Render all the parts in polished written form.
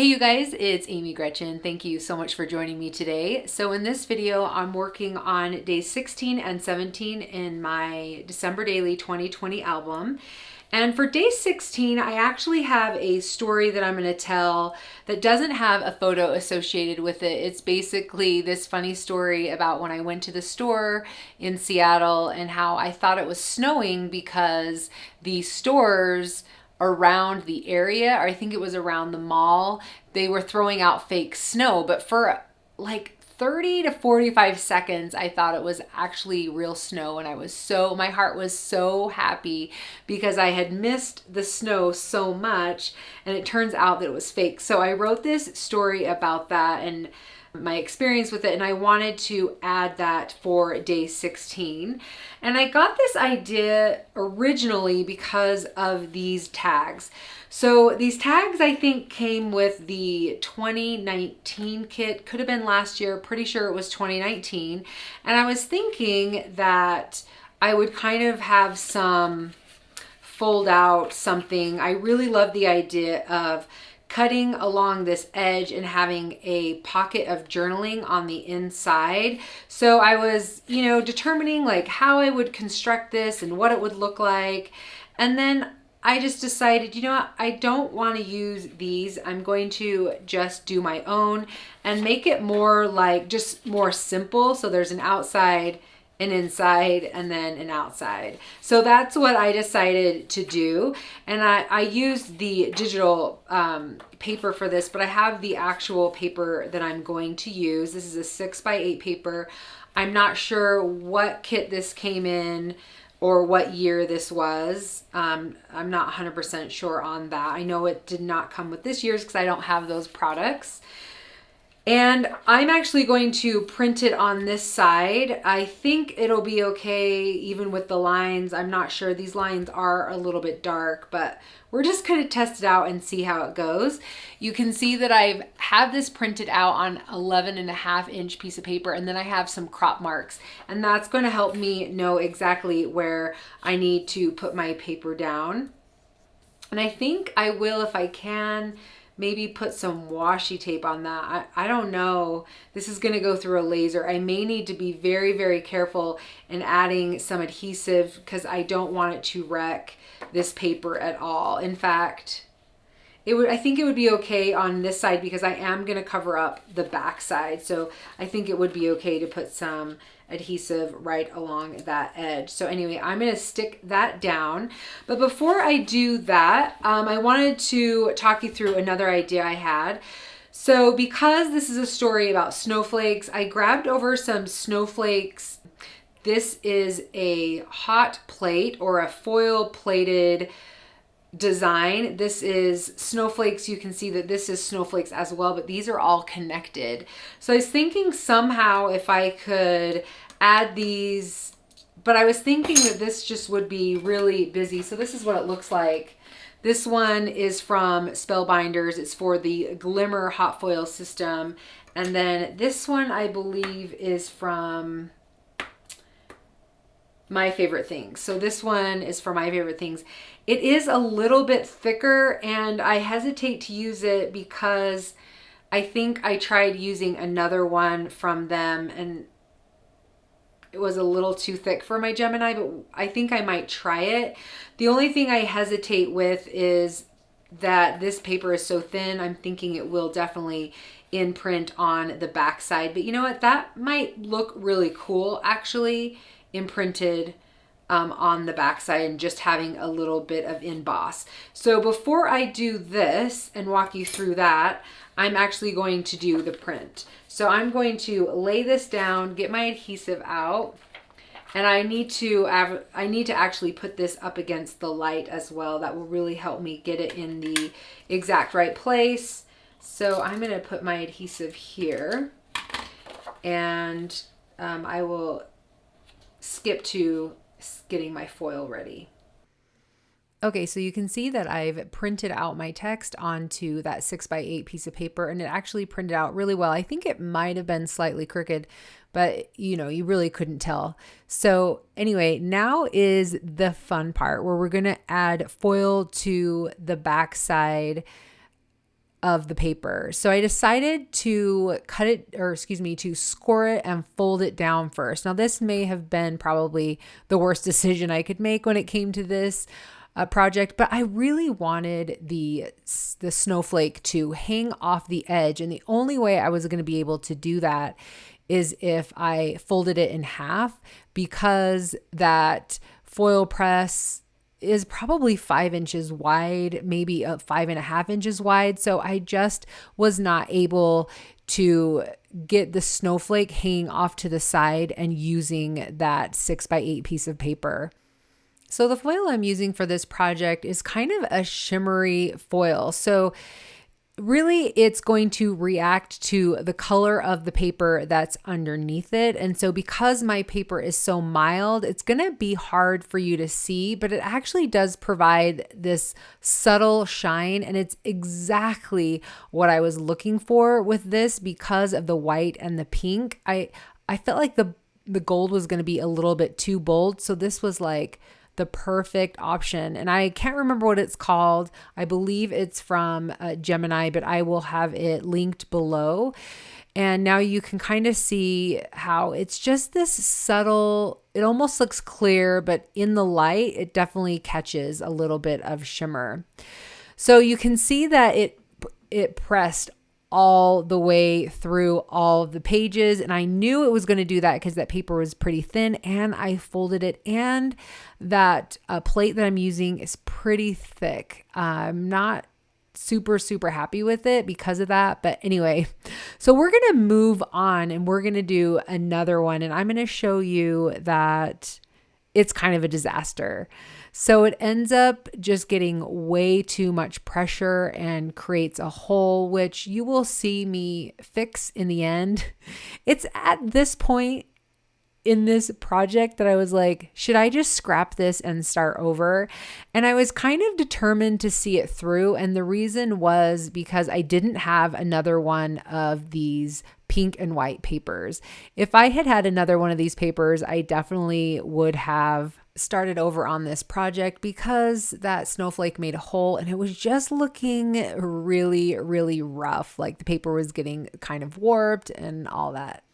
Hey you guys, it's Amy Gretchen. Thank you so much for joining me today. So in this video, I'm working on days 16 and 17 in my December Daily 2020 album. And for day 16, I actually have a story that I'm going to tell that doesn't have a photo associated with it. It's basically this funny story about when I went to the store in Seattle and how I thought it was snowing because the stores around the area, or I think it was around the mall, they were throwing out fake snow, but for like 30 to 45 seconds, I thought it was actually real snow. And my heart was so happy because I had missed the snow so much. And it turns out that it was fake. So I wrote this story about that and my experience with it. And I wanted to add that for day 16. And I got this idea originally because of these tags. So these tags, I think, came with the 2019 kit. Could have been last year. Pretty sure it was 2019. And I was thinking that I would kind of have some fold out something. I really love the idea of cutting along this edge and having a pocket of journaling on the inside. So I was, determining like how I would construct this and what it would look like. And then I just decided, I don't want to use these. I'm going to just do my own and make it more like just more simple. So there's an outside, an inside, and then an outside. So that's what I decided to do. And I used the digital paper for this, but I have the actual paper that I'm going to use. This is a 6x8 paper. I'm not sure what kit this came in or what year this was. I'm not 100% sure on that. I know it did not come with this year's because I don't have those products. And I'm actually going to print it on this side. I think it'll be okay even with the lines. I'm not sure. These lines are a little bit dark, but we're just going to test it out and see how it goes. You can see that I have this printed out on 11.5-inch piece of paper, and then I have some crop marks, and that's going to help me know exactly where I need to put my paper down. And I think I will, if I can, maybe put some washi tape on that. I don't know. This is going to go through a laser. I may need to be very, very careful in adding some adhesive because I don't want it to wreck this paper at all. In fact, I think it would be okay on this side because I am going to cover up the back side. So I think it would be okay to put some adhesive right along that edge. So anyway, I'm going to stick that down. But before I do that, I wanted to talk you through another idea I had. So because this is a story about snowflakes, I grabbed over some snowflakes. This is a hot plate or a foil plated design. This is snowflakes. You can see that this is snowflakes as well, but these are all connected. So I was thinking somehow if I could add these, but I was thinking that this just would be really busy. So this is what it looks like. This one is from Spellbinders. It's for the Glimmer hot foil system. And then this one I believe is from My Favorite Things. So this one is for My Favorite Things. It is a little bit thicker and I hesitate to use it because I think I tried using another one from them and it was a little too thick for my Gemini, but I think I might try it. The only thing I hesitate with is that this paper is so thin. I'm thinking it will definitely imprint on the back side, but you know what? That might look really cool actually imprinted on the backside and just having a little bit of emboss. So before I do this and walk you through that, I'm actually going to do the print. So I'm going to lay this down, get my adhesive out, and I need to actually put this up against the light as well. That will really help me get it in the exact right place. So I'm going to put my adhesive here and I will skip to getting my foil ready. Okay, so you can see that I've printed out my text onto that 6x8 piece of paper and it actually printed out really well. I think it might have been slightly crooked, but you really couldn't tell. So anyway, now is the fun part where we're going to add foil to the back side of the paper. So I decided to to score it and fold it down first. Now this may have been probably the worst decision I could make when it came to this project, but I really wanted the snowflake to hang off the edge. And the only way I was going to be able to do that is if I folded it in half, because that foil press is probably 5 inches wide, maybe 5.5 inches wide. So I just was not able to get the snowflake hanging off to the side and using that 6x8 piece of paper. So the foil I'm using for this project is kind of a shimmery foil. So really it's going to react to the color of the paper that's underneath it. And so because my paper is so mild, it's going to be hard for you to see, but it actually does provide this subtle shine. And it's exactly what I was looking for with this because of the white and the pink. I felt like the gold was going to be a little bit too bold. So this was like the perfect option. And I can't remember what it's called. I believe it's from Gemini, but I will have it linked below. And now you can kind of see how it's just this subtle, it almost looks clear, but in the light, it definitely catches a little bit of shimmer. So you can see that it pressed all the way through all of the pages. And I knew it was going to do that because that paper was pretty thin and I folded it, and that plate that I'm using is pretty thick. I'm not super happy with it because of that. But anyway, so we're going to move on and we're going to do another one. And I'm going to show you that it's kind of a disaster. So it ends up just getting way too much pressure and creates a hole, which you will see me fix in the end. It's at this point in this project that I was like, should I just scrap this and start over? And I was kind of determined to see it through. And the reason was because I didn't have another one of these pink and white papers. If I had had another one of these papers, I definitely would have started over on this project because that snowflake made a hole and it was just looking really rough. Like the paper was getting kind of warped and all that.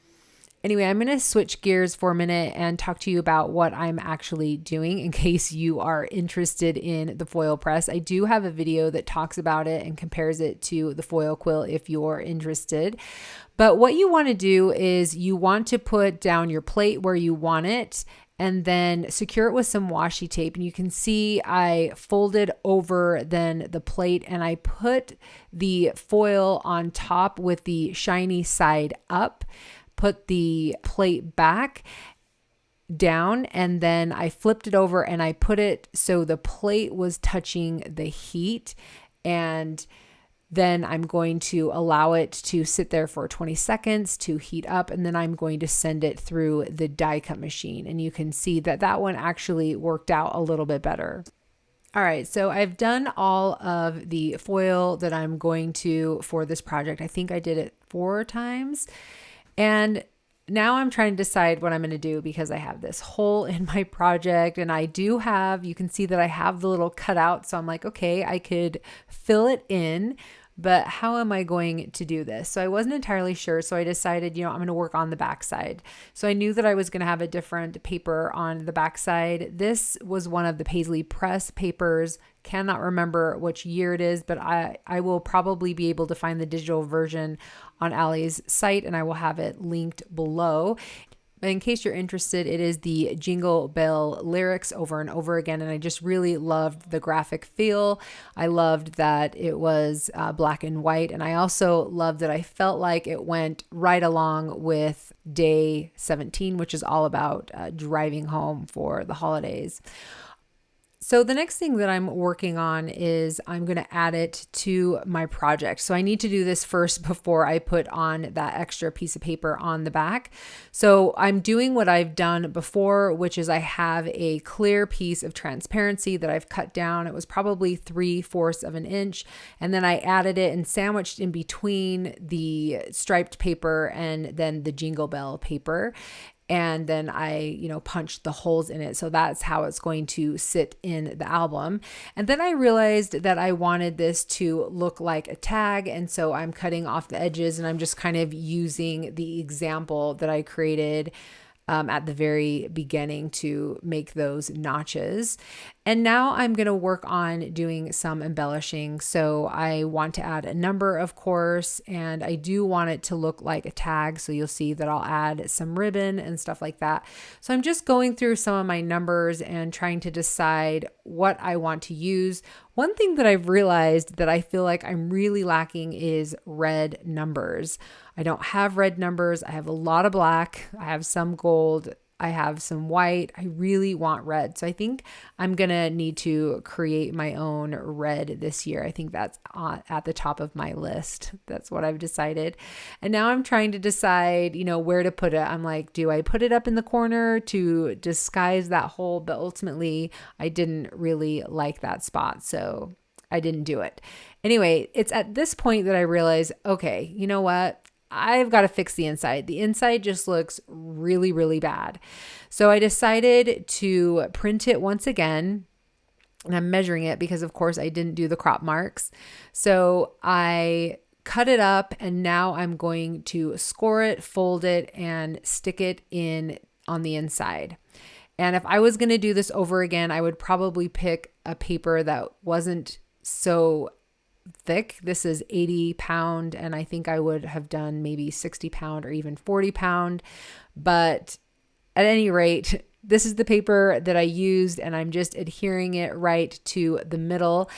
Anyway, I'm going to switch gears for a minute and talk to you about what I'm actually doing in case you are interested in the foil press. I do have a video that talks about it and compares it to the foil quill if you're interested. But what you want to do is you want to put down your plate where you want it and then secure it with some washi tape. And you can see I folded over then the plate and I put the foil on top with the shiny side up, put the plate back down, and then I flipped it over and I put it so the plate was touching the heat, and then I'm going to allow it to sit there for 20 seconds to heat up, and then I'm going to send it through the die cut machine. And you can see that that one actually worked out a little bit better. All right, so I've done all of the foil that I'm going to for this project. I think I did it 4 times. And now I'm trying to decide what I'm going to do because I have this hole in my project, and I do have, you can see that I have the little cutout. So I'm like, okay, I could fill it in, but how am I going to do this? So I wasn't entirely sure. So I decided, I'm going to work on the backside. So I knew that I was going to have a different paper on the backside. This was one of the Paislee Press papers. Cannot remember which year it is, but I will probably be able to find the digital version on Allie's site, and I will have it linked below. But in case you're interested, it is the Jingle Bell lyrics over and over again. And I just really loved the graphic feel. I loved that it was black and white. And I also loved that I felt like it went right along with day 17, which is all about driving home for the holidays. So the next thing that I'm working on is I'm going to add it to my project. So I need to do this first before I put on that extra piece of paper on the back. So I'm doing what I've done before, which is I have a clear piece of transparency that I've cut down. It was probably 3/4 of an inch. And then I added it and sandwiched in between the striped paper and then the Jingle Bell paper. and then I, punched the holes in it. So that's how it's going to sit in the album. And then I realized that I wanted this to look like a tag. And so I'm cutting off the edges, and I'm just kind of using the example that I created at the very beginning to make those notches. And now I'm going to work on doing some embellishing. So I want to add a number, of course, and I do want it to look like a tag. So you'll see that I'll add some ribbon and stuff like that. So I'm just going through some of my numbers and trying to decide what I want to use. One thing that I've realized that I feel like I'm really lacking is red numbers. I don't have red numbers. I have a lot of black. I have some gold. I have some white. I really want red. So I think I'm going to need to create my own red this year. I think that's at the top of my list. That's what I've decided. And now I'm trying to decide, where to put it. I'm like, do I put it up in the corner to disguise that hole? But ultimately, I didn't really like that spot. So I didn't do it. Anyway, it's at this point that I realize, okay, you know what? I've got to fix the inside. The inside just looks really, really bad. So I decided to print it once again, and I'm measuring it because of course I didn't do the crop marks. So I cut it up, and now I'm going to score it, fold it, and stick it in on the inside. And if I was going to do this over again, I would probably pick a paper that wasn't so thick. This is 80 pound, and I think I would have done maybe 60 pound or even 40 pound. But at any rate, this is the paper that I used, and I'm just adhering it right to the middle.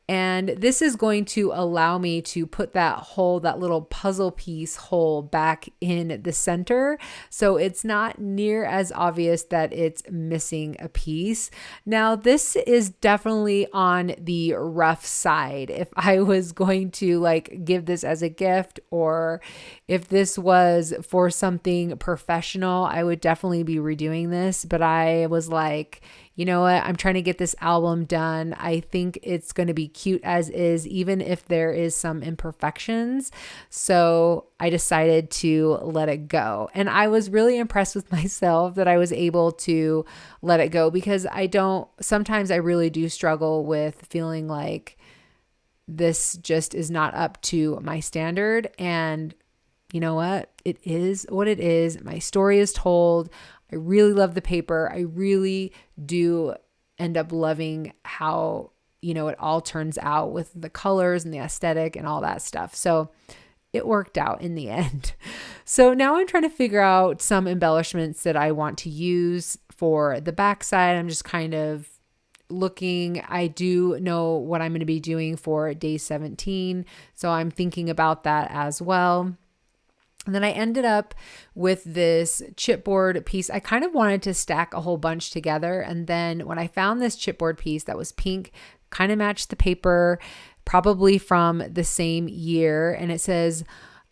And this is going to allow me to put that hole, that little puzzle piece hole, back in the center. So it's not near as obvious that it's missing a piece. Now, this is definitely on the rough side. If I was going to give this as a gift, or if this was for something professional, I would definitely be redoing this. But I was like, you know what? I'm trying to get this album done. I think it's going to be cute as is, even if there is some imperfections. So I decided to let it go. And I was really impressed with myself that I was able to let it go, because sometimes I really do struggle with feeling like this just is not up to my standard. And you know what? It is what it is. My story is told. I really love the paper. I really do end up loving how, it all turns out with the colors and the aesthetic and all that stuff. So it worked out in the end. So now I'm trying to figure out some embellishments that I want to use for the backside. I'm just kind of looking. I do know what I'm going to be doing for day 17. So I'm thinking about that as well. And then I ended up with this chipboard piece. I kind of wanted to stack a whole bunch together. And then when I found this chipboard piece that was pink, kind of matched the paper, probably from the same year, and it says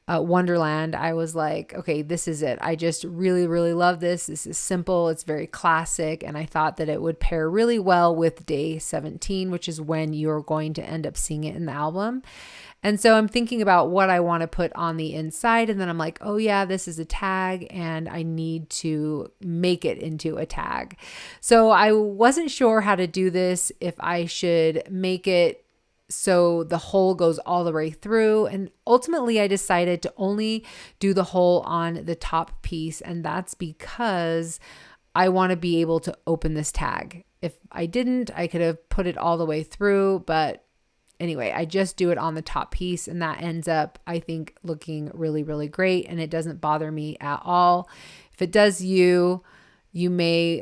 Wonderland, I was like, okay, this is it. I just really, really love this. This is simple. It's very classic. And I thought that it would pair really well with day 17, which is when you're going to end up seeing it in the album. And so I'm thinking about what I want to put on the inside. And then I'm like, oh yeah, this is a tag, and I need to make it into a tag. So I wasn't sure how to do this, if I should make it so the hole goes all the way through. And ultimately I decided to only do the hole on the top piece. And that's because I want to be able to open this tag. If I didn't, I could have put it all the way through, but anyway, I just do it on the top piece, and that ends up, I think, looking really, really great, and it doesn't bother me at all. If it does you may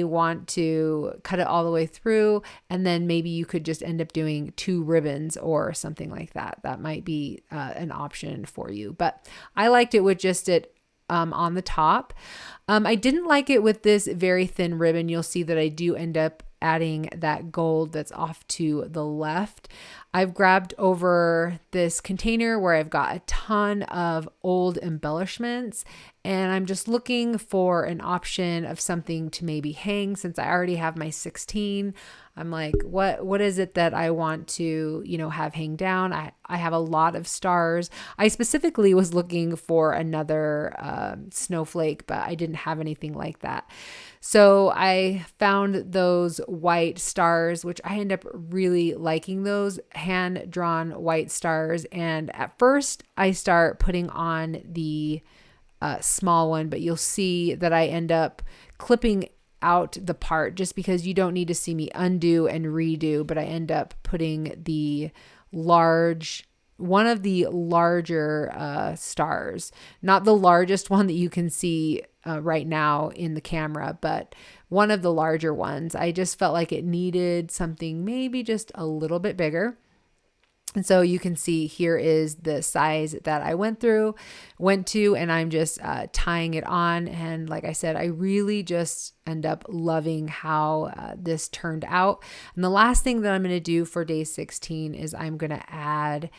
want to cut it all the way through, and then maybe you could just end up doing 2 ribbons or something like that. That might be an option for you, but I liked it with just it on the top. I didn't like it with this very thin ribbon. You'll see that I do end up adding that gold that's off to the left. I've grabbed over this container where I've got a ton of old embellishments, and I'm just looking for an option of something to maybe hang. Since I already have my 16, I'm like, what is it that I want to, have hang down? I have a lot of stars. I specifically was looking for another snowflake, but I didn't have anything like that. So I found those white stars, which I end up really liking those hand-drawn white stars. And at first I start putting on the small one, but you'll see that I end up clipping out the part just because you don't need to see me undo and redo, but I end up putting one of the larger stars, not the largest one that you can see right now in the camera, but one of the larger ones. I just felt like it needed something maybe just a little bit bigger. And so you can see here is the size that I went to, and I'm just tying it on. And like I said, I really just end up loving how this turned out. And the last thing that I'm going to do for day 16 is I'm going to add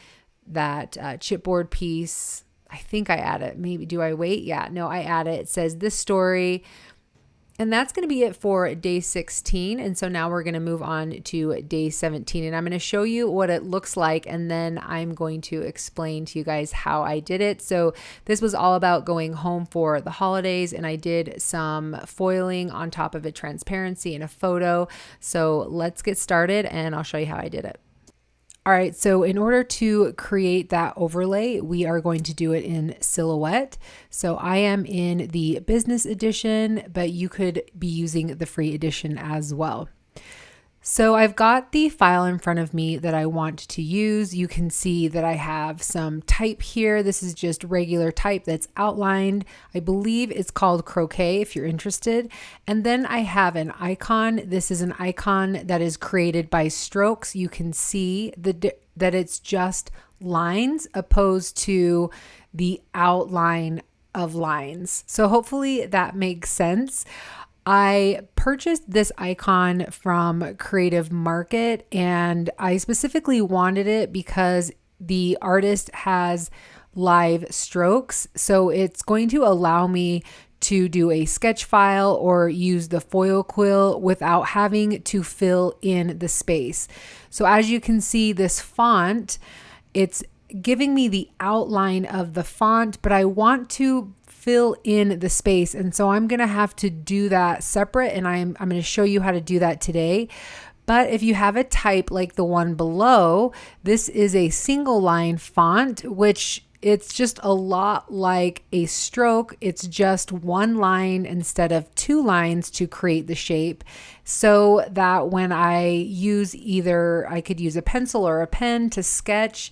that chipboard piece. I think I add it. Maybe, do I wait? Yeah, no, I add it. It says this story. And that's going to be it for day 16. And so now we're going to move on to day 17. And I'm going to show you what it looks like. And then I'm going to explain to you guys how I did it. So this was all about going home for the holidays. And I did some foiling on top of a transparency and a photo. So let's get started and I'll show you how I did it. All right, so in order to create that overlay, we are going to do it in Silhouette. So I am in the business edition, but you could be using the free edition as well. So I've got the file in front of me that I want to use. You can see that I have some type here. This is just regular type that's outlined. I believe it's called Croquet if you're interested. And then I have an icon. This is an icon that is created by strokes. You can see that it's just lines opposed to the outline of lines. So hopefully that makes sense. I purchased this icon from Creative Market, and I specifically wanted it because the artist has live strokes. So it's going to allow me to do a sketch file or use the foil quill without having to fill in the space. So as you can see, this font, it's giving me the outline of the font, but I want to fill in the space. And so I'm going to have to do that separate, and I'm going to show you how to do that today. But if you have a type like the one below, this is a single line font, which it's just a lot like a stroke. It's just one line instead of two lines to create the shape, so that when I use I could use a pencil or a pen to sketch,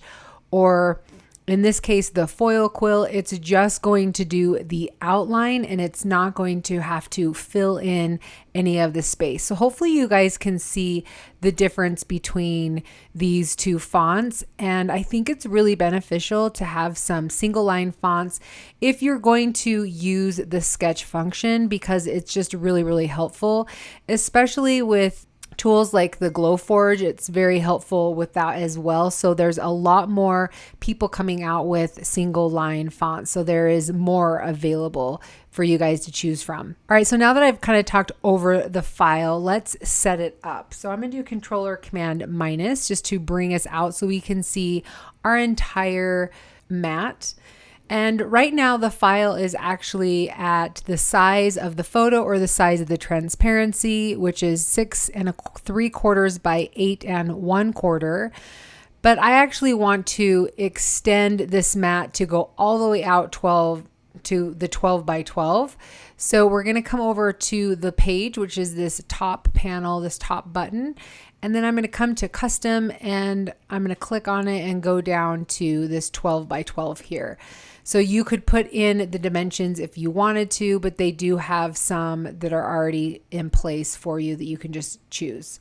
or in this case, the foil quill, it's just going to do the outline and it's not going to have to fill in any of the space. So hopefully you guys can see the difference between these two fonts. And I think it's really beneficial to have some single line fonts if you're going to use the sketch function, because it's just really, really helpful, especially with tools like the Glowforge. It's very helpful with that as well. So there's a lot more people coming out with single line fonts. So there is more available for you guys to choose from. All right, so now that I've kind of talked over the file, let's set it up. So I'm going to do Controller Command minus just to bring us out so we can see our entire mat. And right now the file is actually at the size of the photo or the size of the transparency, which is 6 3/4 by 8 1/4. But I actually want to extend this mat to go all the way out 12 to the 12 by 12. So we're going to come over to the page, which is this top panel, this top button. And then I'm going to come to custom and I'm going to click on it and go down to this 12 by 12 here. So you could put in the dimensions if you wanted to, but they do have some that are already in place for you that you can just choose.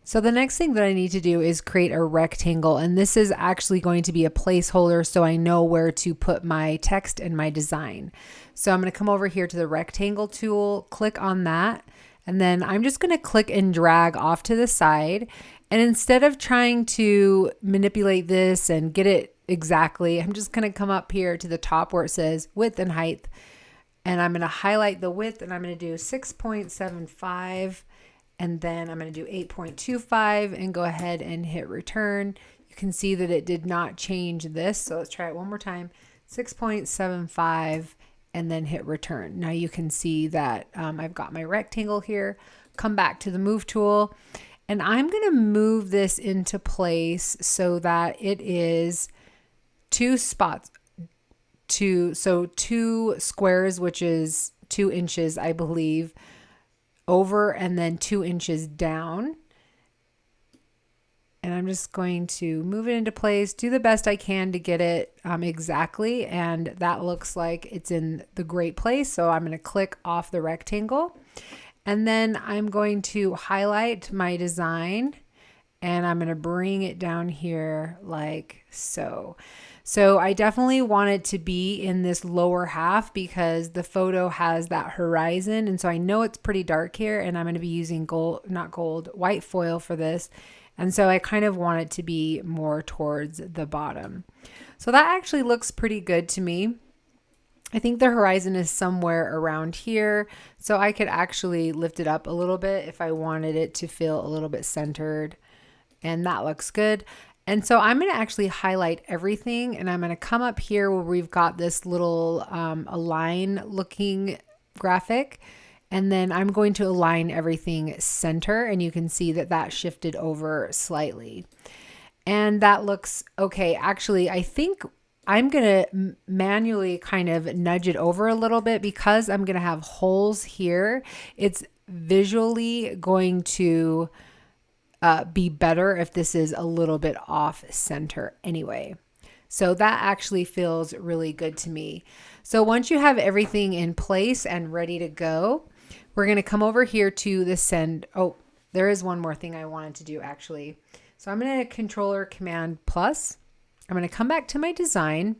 So the next thing that I need to do is create a rectangle, and this is actually going to be a placeholder so I know where to put my text and my design. So I'm going to come over here to the rectangle tool, click on that, and then I'm just going to click and drag off to the side. And instead of trying to manipulate this and get it exactly, I'm just going to come up here to the top where it says width and height. And I'm going to highlight the width and I'm going to do 6.75. And then I'm going to do 8.25 and go ahead and hit return. You can see that it did not change this. So let's try it one more time. 6.75 and then hit return. Now you can see that I've got my rectangle here. Come back to the move tool. And I'm going to move this into place so that it is two spots, two squares, which is 2 inches, I believe, over and then 2 inches down. And I'm just going to move it into place, do the best I can to get it exactly. And that looks like it's in the great place. So I'm going to click off the rectangle. And then I'm going to highlight my design and I'm going to bring it down here like so. So I definitely want it to be in this lower half because the photo has that horizon. And so I know it's pretty dark here and I'm going to be using white foil for this. And so I kind of want it to be more towards the bottom. So that actually looks pretty good to me. I think the horizon is somewhere around here. So I could actually lift it up a little bit if I wanted it to feel a little bit centered. And that looks good. And so I'm going to actually highlight everything and I'm going to come up here where we've got this little align looking graphic. And then I'm going to align everything center and you can see that that shifted over slightly. And that looks okay. Actually, I think I'm going to manually kind of nudge it over a little bit because I'm going to have holes here. It's visually going to be better if this is a little bit off center anyway. So that actually feels really good to me. So once you have everything in place and ready to go, we're going to come over here to the send. Oh, there is one more thing I wanted to do actually. So I'm going to controller command plus. I'm going to come back to my design.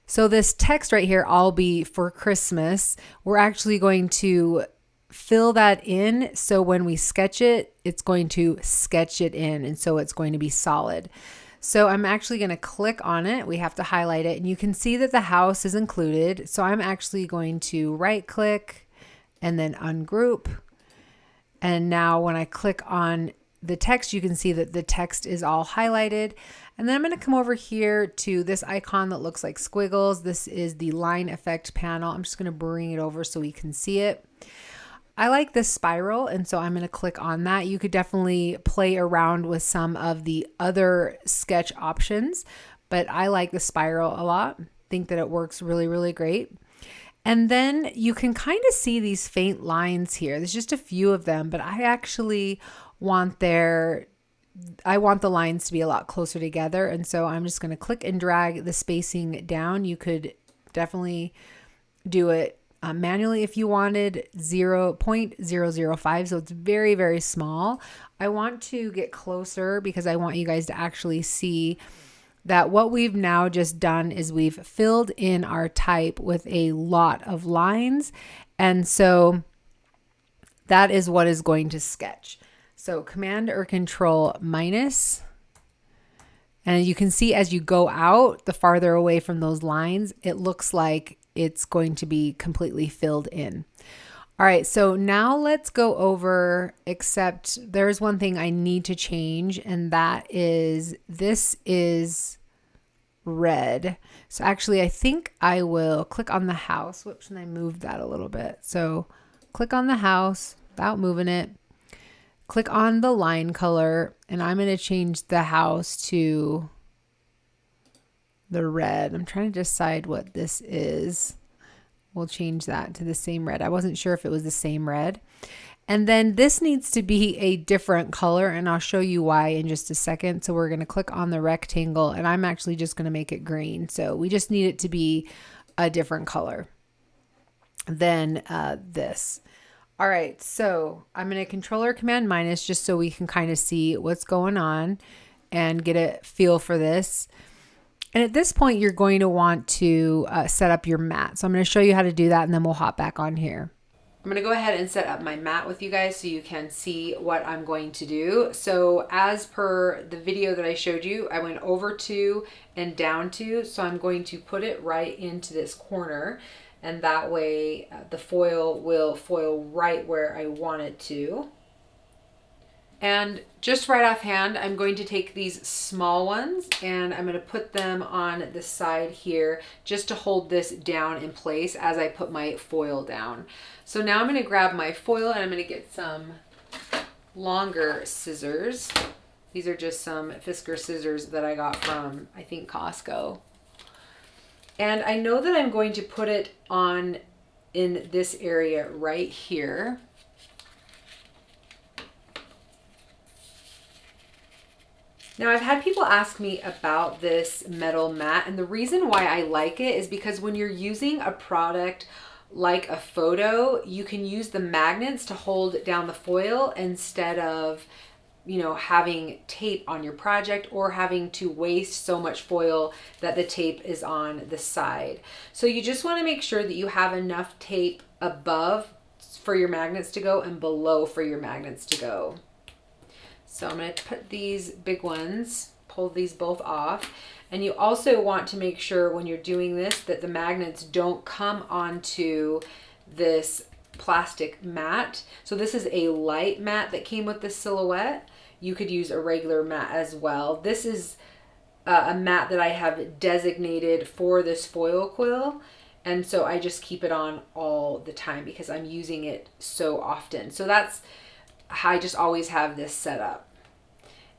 So this text right here, I'll be for Christmas. We're actually going to fill that in. So when we sketch it, it's going to sketch it in. And so it's going to be solid. So I'm actually going to click on it. We have to highlight it and you can see that the house is included. So I'm actually going to right click and then ungroup. And now when I click on the text, you can see that the text is all highlighted. And then I'm going to come over here to this icon that looks like squiggles. This is the line effect panel. I'm just going to bring it over so we can see it. I like this spiral, and so I'm going to click on that. You could definitely play around with some of the other sketch options, but I like the spiral a lot. Think that it works really, really great. And then you can kind of see these faint lines here. There's just a few of them, but I actually want the lines to be a lot closer together. And so I'm just going to click and drag the spacing down. You could definitely do it manually if you wanted 0.005. So it's very, very small. I want to get closer because I want you guys to actually see that what we've now just done is we've filled in our type with a lot of lines. And so that is what is going to sketch. So command or control minus. And you can see as you go out, the farther away from those lines, it looks like it's going to be completely filled in. All right, so now let's go over, except there's one thing I need to change, and that is this is red. So actually, I think I will click on the house. Whoops, and I moved that a little bit. So click on the house without moving it. Click on the line color, and I'm going to change the house to the red. I'm trying to decide what this is. We'll change that to the same red. I wasn't sure if it was the same red. And then this needs to be a different color, and I'll show you why in just a second. So we're going to click on the rectangle, and I'm actually just going to make it green. So we just need it to be a different color than this. All right, so I'm going to controller command minus just so we can kind of see what's going on and get a feel for this. And at this point, you're going to want to set up your mat. So I'm going to show you how to do that, and then we'll hop back on here. I'm going to go ahead and set up my mat with you guys so you can see what I'm going to do. So as per the video that I showed you, I went over 2 and down 2. So I'm going to put it right into this corner, and that way the foil will foil right where I want it to. And just right offhand, I'm going to take these small ones and I'm going to put them on the side here just to hold this down in place as I put my foil down. So now I'm going to grab my foil and I'm going to get some longer scissors. These are just some Fisker scissors that I got from, I think, Costco. And I know that I'm going to put it on in this area right here. Now, I've had people ask me about this metal mat, and the reason why I like it is because when you're using a product like a photo, you can use the magnets to hold down the foil instead of, you know, having tape on your project or having to waste so much foil that the tape is on the side. So you just want to make sure that you have enough tape above for your magnets to go and below for your magnets to go. So I'm going to put these big ones, pull these both off. And you also want to make sure when you're doing this that the magnets don't come onto this plastic mat. So this is a light mat that came with the silhouette. You could use a regular mat as well. This is a mat that I have designated for this foil quill. And so I just keep it on all the time because I'm using it so often. So that's how I just always have this set up.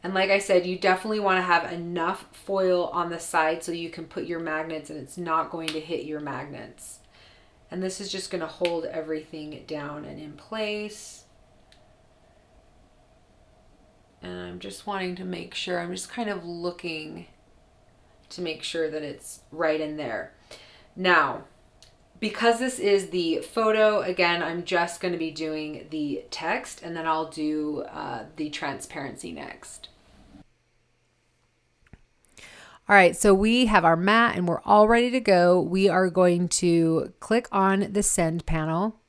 And like I said, you definitely want to have enough foil on the side so you can put your magnets and it's not going to hit your magnets. And this is just going to hold everything down and in place. And I'm just wanting to make sure, I'm just kind of looking to make sure that it's right in there. Now, because this is the photo, again, I'm just going to be doing the text and then I'll do the transparency next. All right, so we have our mat and we're all ready to go. We are going to click on the send panel.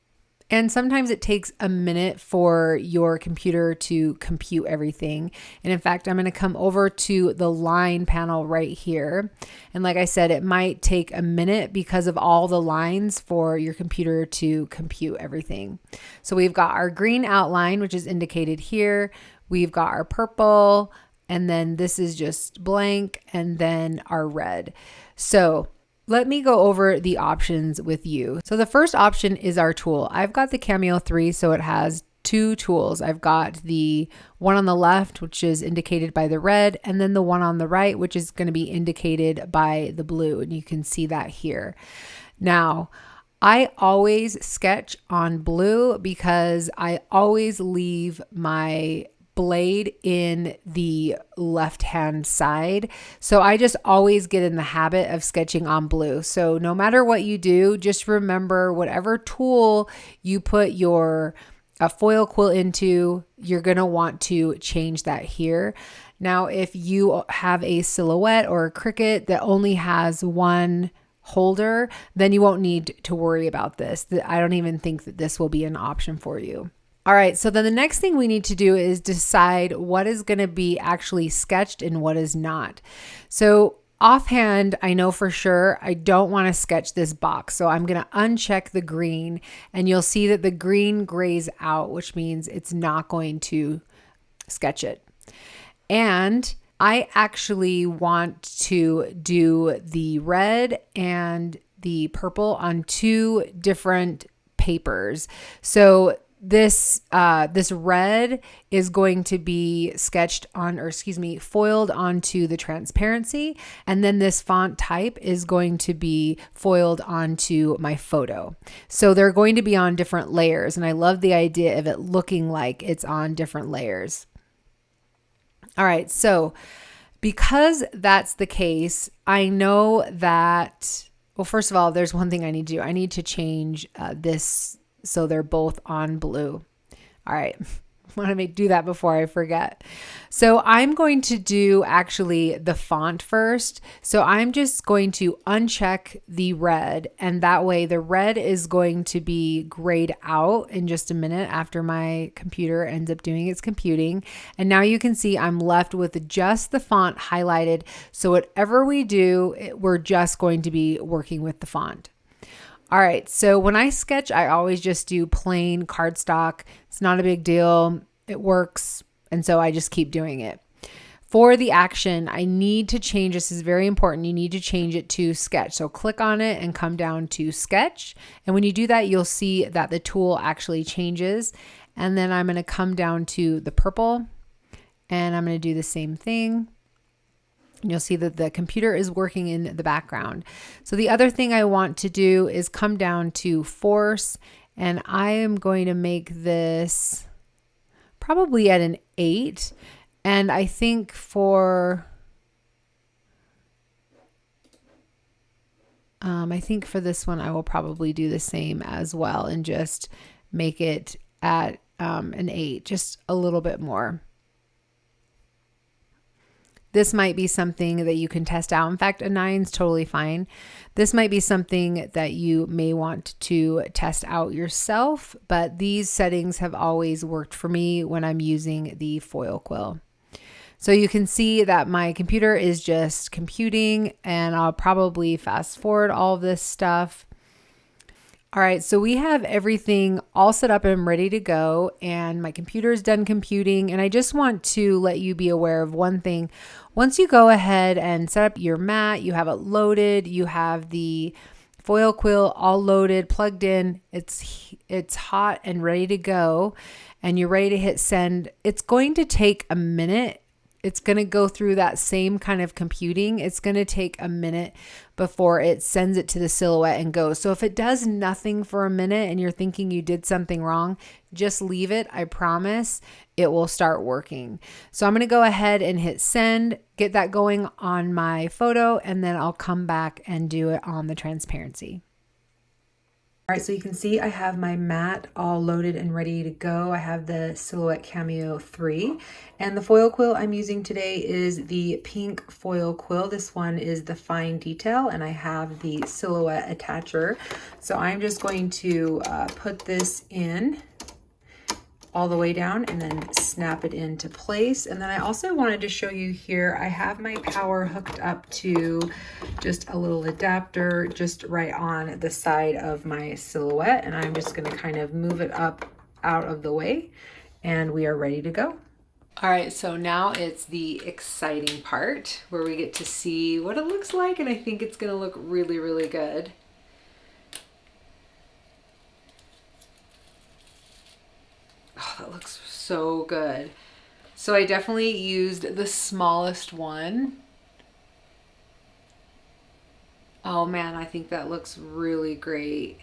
And sometimes it takes a minute for your computer to compute everything. And in fact, I'm going to come over to the line panel right here. And like I said, it might take a minute because of all the lines for your computer to compute everything. So we've got our green outline, which is indicated here. We've got our purple, and then this is just blank, and then our red. So let me go over the options with you. So the first option is our tool. I've got the Cameo 3, so it has 2 tools. I've got the one on the left, which is indicated by the red, and then the one on the right, which is going to be indicated by the blue. And you can see that here. Now, I always sketch on blue because I always leave my blade in the left hand side. So I just always get in the habit of sketching on blue. So no matter what you do, just remember whatever tool you put your foil quill into, you're going to want to change that here. Now, if you have a silhouette or a Cricut that only has one holder, then you won't need to worry about this. I don't even think that this will be an option for you. All right, so then the next thing we need to do is decide what is going to be actually sketched and what is not. So offhand, I know for sure I don't want to sketch this box. So I'm going to uncheck the green and you'll see that the green grays out, which means it's not going to sketch it. And I actually want to do the red and the purple on 2 different papers. So this red is going to be sketched on, or excuse me, foiled onto the transparency. And then this font type is going to be foiled onto my photo. So they're going to be on different layers. And I love the idea of it looking like it's on different layers. All right. So because that's the case, I know that, well, first of all, there's one thing I need to do. I need to change this so they're both on blue. All right. want to do that before I forget. So I'm going to do actually the font first. So I'm just going to uncheck the red, and that way the red is going to be grayed out in just a minute after my computer ends up doing its computing. And now you can see I'm left with just the font highlighted. So whatever we do, we're just going to be working with the font. All right, so when I sketch, I always just do plain cardstock. It's not a big deal. It works. And so I just keep doing it. For the action, I need to change, this is very important, you need to change it to sketch. So click on it and come down to sketch. And when you do that, you'll see that the tool actually changes. And then I'm going to come down to the purple and I'm going to do the same thing. And you'll see that the computer is working in the background. So the other thing I want to do is come down to force, and I am going to make this probably at an 8. And I think for this one, I will probably do the same as well and just make it at an 8, just a little bit more. This might be something that you can test out. In fact, a 9 is totally fine. This might be something that you may want to test out yourself, but these settings have always worked for me when I'm using the foil quill. So you can see that my computer is just computing, and I'll probably fast forward all of this stuff. All right, so we have everything all set up and ready to go, and my computer is done computing. And I just want to let you be aware of one thing. Once you go ahead and set up your mat, you have it loaded, you have the foil quill all loaded, plugged in, it's hot and ready to go, and you're ready to hit send. It's going to take a minute. It's going to go through that same kind of computing. It's going to take a minute before it sends it to the silhouette and goes. So if it does nothing for a minute and you're thinking you did something wrong, just leave it. I promise it will start working. So I'm going to go ahead and hit send, get that going on my photo, and then I'll come back and do it on the transparency. All right, so you can see I have my mat all loaded and ready to go. I have the Silhouette Cameo 3, and the foil quill I'm using today is the pink foil quill. This one is the fine detail, and I have the silhouette attacher. So I'm just going to put this in all the way down and then snap it into place. And then I also wanted to show you here, I have my power hooked up to just a little adapter just right on the side of my silhouette. And I'm just gonna kind of move it up out of the way, and we are ready to go. All right, so now it's the exciting part where we get to see what it looks like, and I think it's gonna look really, really good. Oh, that looks so good. So I definitely used the smallest one. Oh man, I think that looks really great.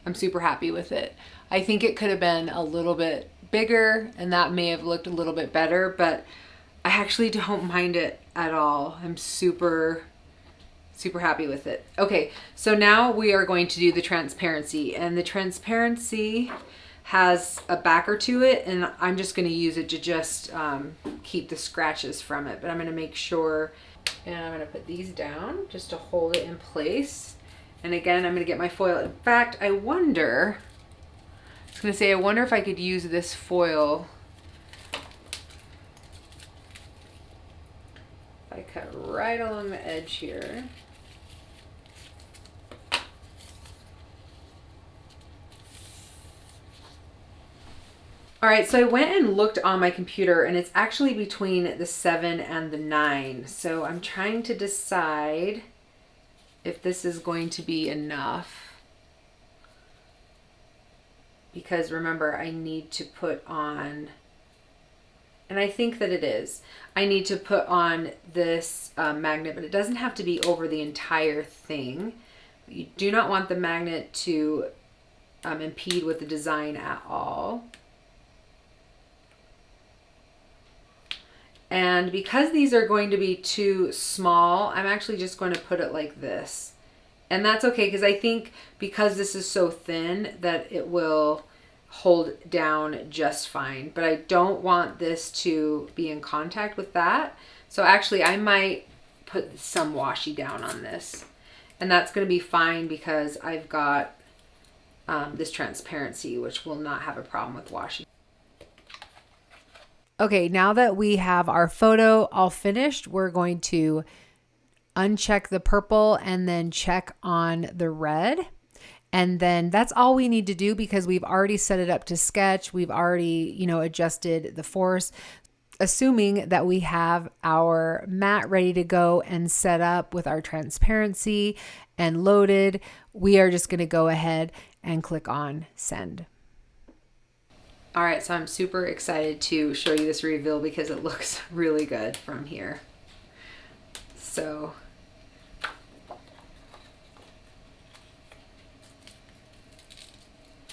I'm super happy with it. I think it could have been a little bit bigger and that may have looked a little bit better, but I actually don't mind it at all. I'm super happy with it. Okay, so now we are going to do the transparency, and the transparency has a backer to it, and I'm just going to use it to just keep the scratches from it. But I'm going to make sure, and I'm going to put these down just to hold it in place. And again, I'm going to get my foil. In fact, I wonder if I could use this foil. If I cut right along the edge here. All right, so I went and looked on my computer, and it's actually between the 7 and the 9. So I'm trying to decide if this is going to be enough. Because remember, I need to put on, and I think that it is, I need to put on this magnet, but it doesn't have to be over the entire thing. You do not want the magnet to impede with the design at all. And because these are going to be too small, I'm actually just going to put it like this. And that's okay, because I think because this is so thin that it will hold down just fine. But I don't want this to be in contact with that. So actually I might put some washi down on this, and that's going to be fine because I've got this transparency, which will not have a problem with washi. Okay, now that we have our photo all finished, we're going to uncheck the purple and then check on the red. And then that's all we need to do because we've already set it up to sketch. We've already, you know, adjusted the force. Assuming that we have our mat ready to go and set up with our transparency and loaded, we are just going to go ahead and click on send. All right, so I'm super excited to show you this reveal because it looks really good from here. So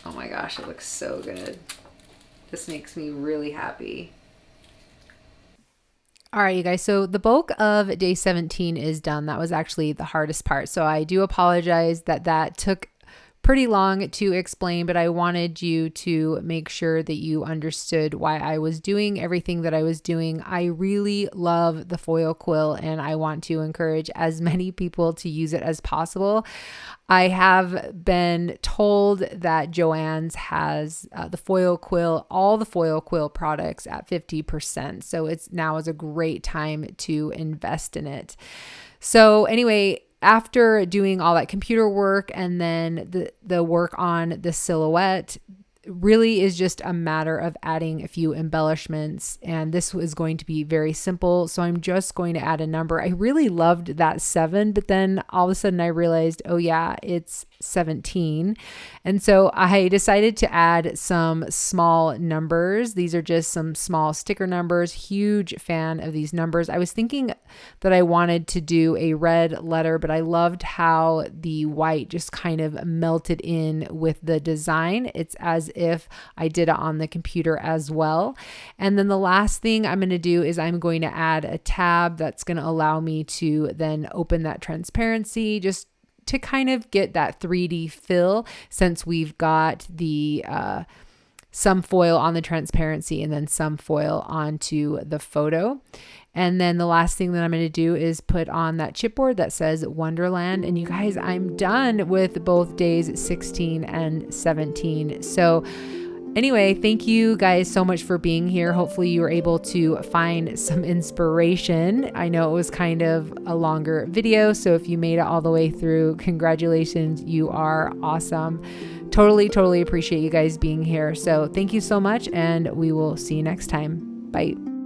oh my gosh, it looks so good. This makes me really happy. All right, you guys, so the bulk of day 17 is done. That was actually the hardest part. So I do apologize that that took pretty long to explain, but I wanted you to make sure that you understood why I was doing everything that I was doing. I really love the foil quill and I want to encourage as many people to use it as possible. I have been told that Joann's has the foil quill, all the foil quill products at 50%. So now is a great time to invest in it. So anyway, after doing all that computer work and then the work on the silhouette, really is just a matter of adding a few embellishments, and this was going to be very simple. So I'm just going to add a number. I really loved that 7, but then all of a sudden I realized, oh yeah, it's 17. And so I decided to add some small numbers. These are just some small sticker numbers. Huge fan of these numbers. I was thinking that I wanted to do a red letter, but I loved how the white just kind of melted in with the design. It's as if I did it on the computer as well. And then the last thing I'm going to do is I'm going to add a tab that's going to allow me to then open that transparency just to kind of get that 3D fill, since we've got the some foil on the transparency and then some foil onto the photo. And then the last thing that I'm going to do is put on that chipboard that says Wonderland. And you guys, I'm done with both days 16 and 17. So anyway, thank you guys so much for being here. Hopefully you were able to find some inspiration. I know it was kind of a longer video, so if you made it all the way through, congratulations, you are awesome. Totally appreciate you guys being here. So thank you so much, and we will see you next time. Bye.